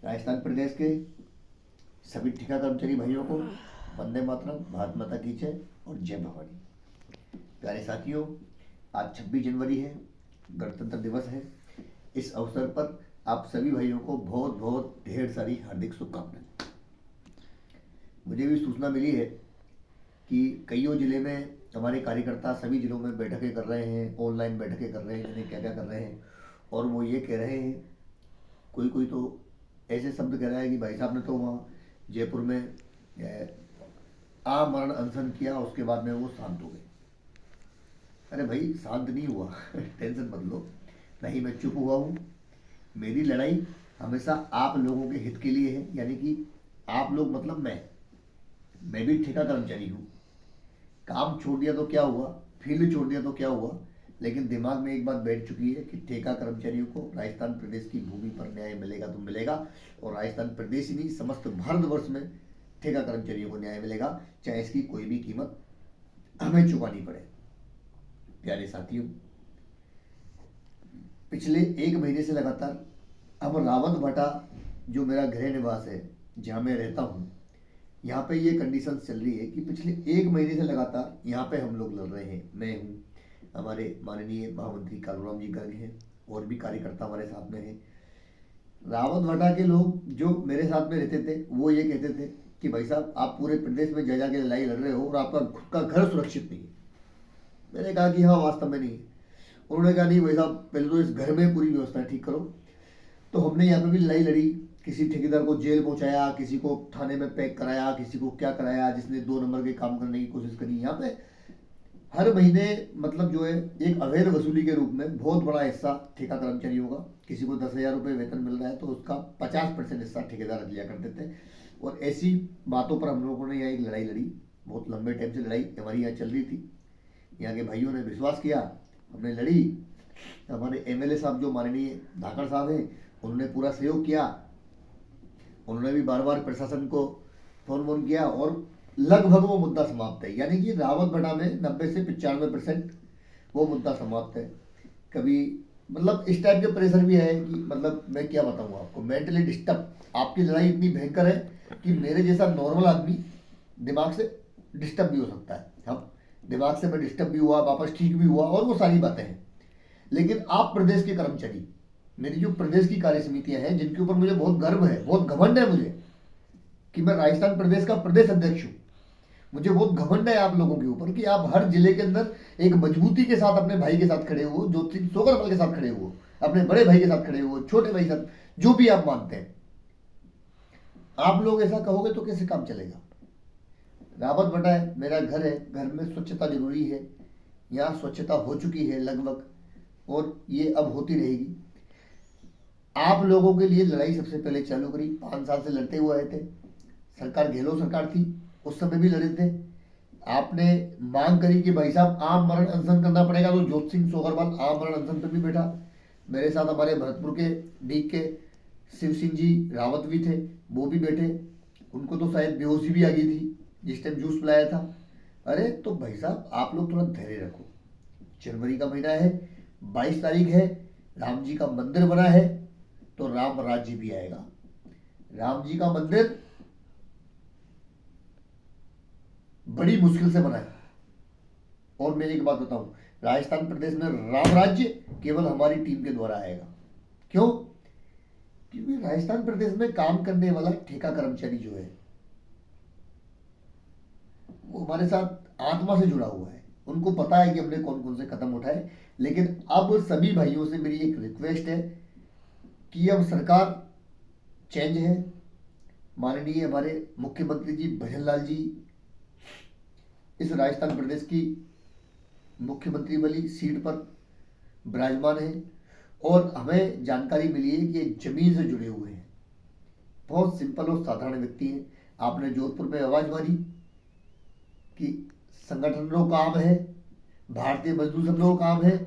राजस्थान प्रदेश के सभी ठेका कर्मचारी भाइयों को वंदे मातरम, भारत माता की जय और जय भवानी। प्यारे साथियों, आज 26 जनवरी है, गणतंत्र दिवस है। इस अवसर पर आप सभी भाइयों को बहुत बहुत ढेर सारी हार्दिक शुभकामनाएं। मुझे भी सूचना मिली है कि कईयों जिले में हमारे कार्यकर्ता सभी जिलों में बैठकें कर रहे हैं, ऑनलाइन बैठकें कर रहे हैं, जिन्हें क्या क्या कर रहे हैं। और वो ये कह रहे हैं, कोई कोई तो ऐसे शब्द कह रहा है कि भाई साहब ने तो वहाँ जयपुर में आमरण अनशन किया, उसके बाद में वो शांत हो गए। अरे भाई, शांत नहीं हुआ टेंशन मत लो, नहीं मैं चुप हुआ हूँ। मेरी लड़ाई हमेशा आप लोगों के हित के लिए है, यानी कि आप लोग मतलब मैं भी ठेका कर्मचारी हूँ। काम छोड़ दिया तो क्या हुआ, फील्ड छोड़ दिया तो क्या हुआ, लेकिन दिमाग में एक बात बैठ चुकी है कि ठेका कर्मचारियों को राजस्थान प्रदेश की भूमि पर न्याय मिलेगा तो मिलेगा, और राजस्थान प्रदेश ही नहीं समस्त भारतवर्ष में ठेका कर्मचारियों को न्याय मिलेगा, चाहे इसकी कोई भी कीमत हमें चुकानी पड़े। प्यारे साथियों, पिछले 1 महीने से लगातार अब रावत भाटा जो मेरा गृह निवास है, जहाँ मैं रहता हूँ, यहाँ पे ये कंडीशन चल रही है कि पिछले 1 महीने से लगातार यहाँ पे हम लोग लड़ रहे हैं। मैं हूँ, हमारे माननीय महामंत्री कालूराम जी गर्ग हैं, और भी कार्यकर्ता हमारे साथ में हैं। रावत भाटा के लोग जो मेरे साथ में रहते थे वो ये कहते थे कि भाई साहब, आप पूरे प्रदेश में जा के लड़ाई लड़ रहे हो और आपका खुद का घर सुरक्षित नहीं है। मैंने कहा कि हाँ, वास्तव में नहीं है। उन्होंने कहा नहीं भाई साहब, पहले तो इस घर में पूरी व्यवस्था ठीक करो। तो हमने यहाँ पे भी लड़ाई लड़ी, किसी ठेकेदार को जेल पहुंचाया, किसी को थाने में पैक कराया, किसी को क्या कराया, जिसने 2 नंबर के काम करने की कोशिश करी। यहाँ पे हर महीने मतलब जो है एक अवैध वसूली के रूप में बहुत बड़ा हिस्सा ठेका कर्मचारियों का, किसी को 10,000 रुपये वेतन मिल रहा है तो उसका 50% हिस्सा ठेकेदार लिया करते थे। और ऐसी बातों पर हम लोगों ने यहाँ एक लड़ाई लड़ी, बहुत लंबे टाइम से लड़ाई हमारी यहाँ चल रही थी। यहाँ के भाइयों ने विश्वास किया, हमने लड़ी। हमारे एमएलए साहब जो माननीय धाकड़ साहब हैं, उन्होंने पूरा सहयोग किया। उन्होंने भी बार बार प्रशासन को फोन किया और लगभग वो मुद्दा समाप्त है, यानी कि रावत भाटा में 90 से 95% वो मुद्दा समाप्त है। कभी मतलब इस टाइप के प्रेशर भी है कि मतलब मैं क्या बताऊँ आपको, मेंटली डिस्टर्ब। आपकी लड़ाई इतनी भयंकर है कि मेरे जैसा नॉर्मल आदमी दिमाग से डिस्टर्ब भी हो सकता है। हम दिमाग से मैं डिस्टर्ब भी हुआ, वापस ठीक भी हुआ, और वो सारी बातें हैं। लेकिन आप प्रदेश के कर्मचारी, मेरी जो प्रदेश की कार्य समितियां हैं, जिनके ऊपर मुझे बहुत गर्व है, बहुत घमंड है मुझे कि मैं राजस्थान प्रदेश का प्रदेश अध्यक्ष हूँ। मुझे बहुत घमंड है आप लोगों के ऊपर कि आप हर जिले के अंदर एक मजबूती के साथ अपने भाई के साथ खड़े हो, ज्योति सोगरमल के साथ खड़े हो, अपने बड़े भाई के साथ खड़े हो, छोटे भाई के साथ, जो भी आप मानते हैं। आप लोग ऐसा कहोगे तो कैसे काम चलेगा। रावत भाटा है, मेरा घर है, घर में स्वच्छता जरूरी है। यहाँ स्वच्छता हो चुकी है लगभग, और ये अब होती रहेगी। आप लोगों के लिए लड़ाई सबसे पहले चालू करी, 5 साल से लड़ते हुए आए थे। सरकार गहलोत सरकार थी, उस समय भी लड़े थे। आपने मांग करी कि भाई साहब आम मरण अनशन करना पड़ेगा, तो ज्योत सिंह सोगरवाल आम मरण अनशन पर भी बैठा। मेरे साथ हमारे भरतपुर के डीक के शिव सिंह जी रावत भी थे, वो भी बैठे। उनको तो शायद बेहोशी भी आ गई थी जिस टाइम जूस पिलाया था। अरे तो भाई साहब, आप लोग थोड़ा धैर्य रखो। जनवरी का महीना है, 22 तारीख है, राम जी का मंदिर बना है, तो राम राज्य भी आएगा। राम जी का मंदिर बड़ी मुश्किल से बना है। और मैं एक बात बताऊं, राजस्थान प्रदेश में राम राज्य केवल हमारी टीम के द्वारा आएगा। क्यों? क्योंकि राजस्थान प्रदेश में काम करने वाला ठेका कर्मचारी जो है, वो हमारे साथ आत्मा से जुड़ा हुआ है। उनको पता है कि हमने कौन कौन से कदम उठाए। लेकिन अब सभी भाइयों से मेरी एक रिक्वेस्ट है कि अब सरकार चेंज है, माननीय हमारे मुख्यमंत्री जी भजनलाल जी इस राजस्थान प्रदेश की मुख्यमंत्री वाली सीट पर विराजमान है, और हमें जानकारी मिली है कि ये जमीन से जुड़े हुए हैं, बहुत सिंपल और साधारण व्यक्ति हैं। आपने जोधपुर में आवाज मारी कि संगठनों का काम है, भारतीय मजदूर संघों का काम है,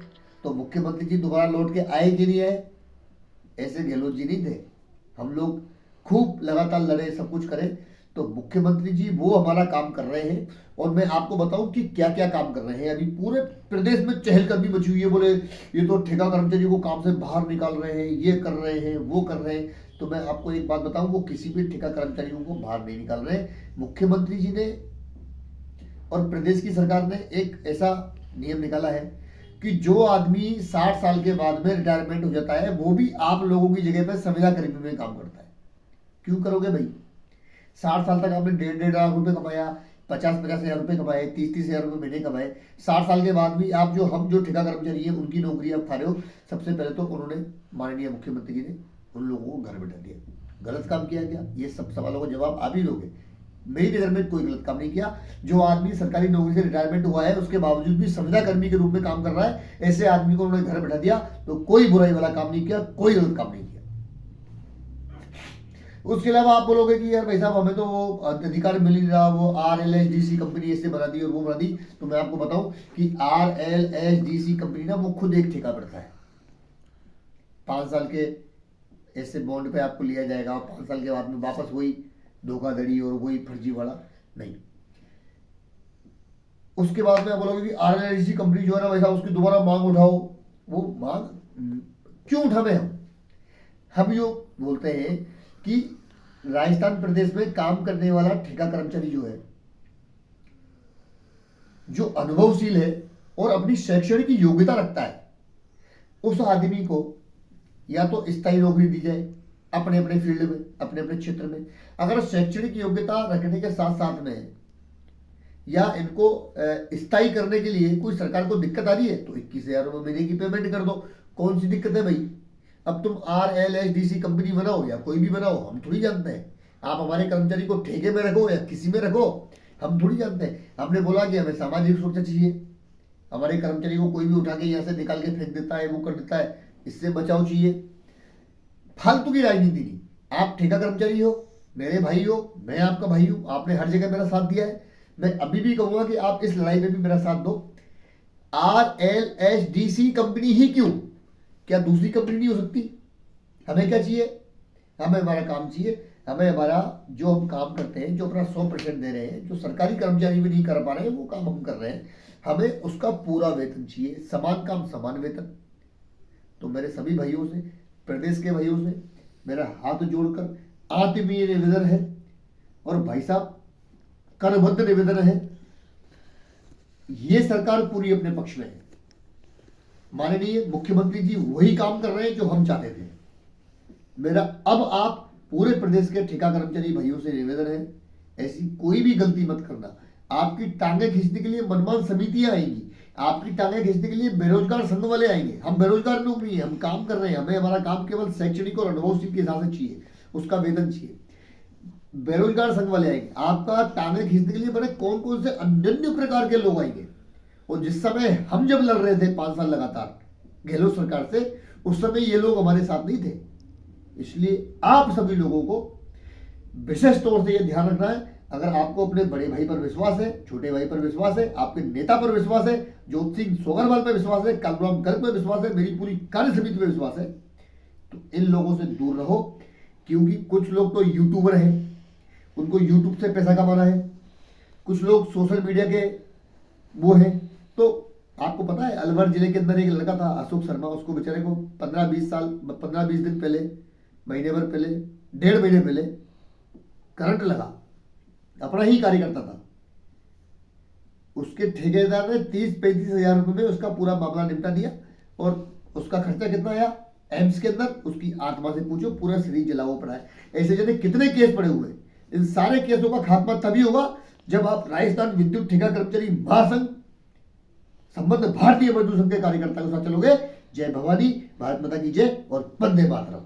तो मुख्यमंत्री जी दोबारा लौट के आए कि नहीं आए? ऐसे गहलोत जी नहीं थे। हम लोग खूब लगातार लड़े, सब कुछ करें, तो मुख्यमंत्री जी वो हमारा काम कर रहे हैं। और मैं आपको बताऊं कि क्या क्या काम कर रहे हैं। अभी पूरे प्रदेश में चहलकदमी मची हुई है, बोले ये तो ठेका कर्मचारी को काम से बाहर निकाल रहे हैं, ये कर रहे हैं, वो कर रहे हैं। तो मैं आपको एक बात बताऊं, वो किसी भी ठेका कर्मचारियों को बाहर नहीं निकाल रहे हैं। मुख्यमंत्री जी ने और प्रदेश की सरकार ने एक ऐसा नियम निकाला है कि जो आदमी 60 साल के बाद में रिटायरमेंट हो जाता है वो भी आप लोगों की जगह पर संविदा कर्मी में काम करता है। क्यों करोगे भाई? 60 साल तक आपने 1.5 रुपए कमाया, 50-50 हज़ार रुपए कमाए, 30-30 हज़ार रुपए महीने कमाए। 60 साल के बाद भी आप जो ठेका कर्मचारी है उनकी नौकरी आप खा रहे हो। सबसे पहले तो उन्होंने, माननीय मुख्यमंत्री जी ने उन लोगों को घर बैठा दिया। गलत काम किया क्या? ये सब सवालों का जवाब आप ही दोगे। मेरी नजर में कोई गलत काम नहीं किया। जो आदमी सरकारी नौकरी से रिटायरमेंट हुआ है उसके बावजूद भी संविदा कर्मी के रूप में काम कर रहा है, ऐसे आदमी को उन्होंने घर बैठा दिया। तो कोई बुराई वाला काम नहीं किया, कोई गलत काम नहीं किया। उसके अलावा आप बोलोगे कि यार भाई साहब हमें तो वो अधिकार मिल नहीं रहा, वो RLHDC कंपनी ऐसे बना दी और वो बना दी। तो मैं आपको बताऊं कि RLHDC कंपनी ना वो खुद एक ठेका पड़ता है। 5 साल के ऐसे बॉन्ड पे आपको लिया जाएगा और 5 साल के बाद में वापस वही धोखाधड़ी और वही फर्जी वाला नहीं। उसके बाद में आप बोलोगे कि RLHDC कंपनी जो है ना भाई साहब उसकी दोबारा मांग उठाओ। वो मांग क्यों उठावे? हम यो बोलते हैं कि राजस्थान प्रदेश में काम करने वाला ठेका कर्मचारी जो है, जो अनुभवशील है और अपनी शैक्षणिक योग्यता रखता है, उस आदमी को या तो स्थायी नौकरी दी जाए अपने अपने फील्ड में, अपने अपने क्षेत्र में। अगर शैक्षणिक योग्यता रखने के साथ साथ में या इनको स्थायी करने के लिए कोई सरकार को दिक्कत आ रही है तो 21,000 रुपये महीने की पेमेंट कर दो। कौन सी दिक्कत है भाई? अब तुम RLHDC कंपनी बनाओ या कोई भी बनाओ, हम थोड़ी जानते हैं। आप हमारे कर्मचारी को ठेके में रखो या किसी में रखो, हम थोड़ी जानते हैं। हमने बोला कि हमें सामाजिक सुरक्षा चाहिए, हमारे कर्मचारी को कोई भी उठा के यहाँ से निकाल के फेंक देता है, वो कर देता है, इससे बचाव चाहिए। फालतू की राजनीति नहीं। आप ठेका कर्मचारी हो, मेरे भाई हो, मैं आपका भाई हूं, आपने हर जगह मेरा साथ दिया है। मैं अभी भी कहूंगा कि आप इस लड़ाई में भी मेरा साथ दो। RLHDC कंपनी ही क्यों, क्या दूसरी कंपनी नहीं हो सकती? हमें क्या चाहिए? हमें हमारा काम चाहिए। हमें हमारा जो हम काम करते हैं, जो अपना 100% दे रहे हैं, जो सरकारी कर्मचारी भी नहीं कर पा रहे हैं वो काम हम कर रहे हैं, हमें उसका पूरा वेतन चाहिए। समान काम समान वेतन। तो मेरे सभी भाइयों से, प्रदेश के भाइयों से मेरा हाथ जोड़कर आत्मीय निवेदन है और भाई साहब करबद्ध निवेदन है, ये सरकार पूरी अपने पक्ष में है। माननीय मुख्यमंत्री जी वही काम कर रहे हैं जो हम चाहते थे। मेरा अब आप पूरे प्रदेश के ठेका कर्मचारी भाइयों से निवेदन है, ऐसी कोई भी गलती मत करना। आपकी टांगे खींचने के लिए मनमान समितियां आएंगी, आपकी टांगे खींचने के लिए बेरोजगार संघ वाले आएंगे। हम बेरोजगार लोग नहीं है, हम काम कर रहे हैं। हमें हमारा काम केवल शैक्षणिक और अनुभवशील के हिसाब से चाहिए, उसका वेतन चाहिए। बेरोजगार संघ वाले आएंगे, आपका टांगे खींचने के लिए बड़े कौन कौन से अन्य प्रकार के लोग आएंगे। और जिस समय हम जब लड़ रहे थे 5 साल लगातार गहलोत सरकार से, उस समय ये लोग हमारे साथ नहीं थे। इसलिए आप सभी लोगों को विशेष तौर से यह ध्यान रखना है, अगर आपको अपने बड़े भाई पर विश्वास है, छोटे भाई पर विश्वास है, आपके नेता पर विश्वास है, ज्योति सिंह सोगरवाल पर विश्वास है, कालूराम गर्ग पर विश्वास है, मेरी पूरी कार्य समिति पर विश्वास है, तो इन लोगों से दूर रहो। क्योंकि कुछ लोग तो यूट्यूबर हैं, उनको यूट्यूब से पैसा कमाना है, कुछ लोग सोशल मीडिया के वो हैं। तो आपको पता है अलवर जिले के अंदर एक लड़का था अशोक शर्मा, उसको बेचारे को 15-20 दिन पहले, महीने भर पहले, 1.5 महीने पहले करंट लगा। अपना ही कार्यकर्ता था, उसके ठेकेदार ने 30-35 हज़ार रुपये में उसका पूरा मामला निपटा दिया। और उसका खर्चा कितना आया एम्स के अंदर, उसकी आत्मा से पूछो, पूरा शरीर जला हुआ पड़ा है। ऐसे जैसे कितने केस पड़े हुए। इन सारे केसों का खात्मा तभी होगा जब आप राजस्थान विद्युत ठेका कर्मचारी महासंघ संबंध भारतीय मजदूर संघ के कार्यकर्ता के साथ चलोगे। जय भवानी, भारत माता की जय और वंदे मातरम।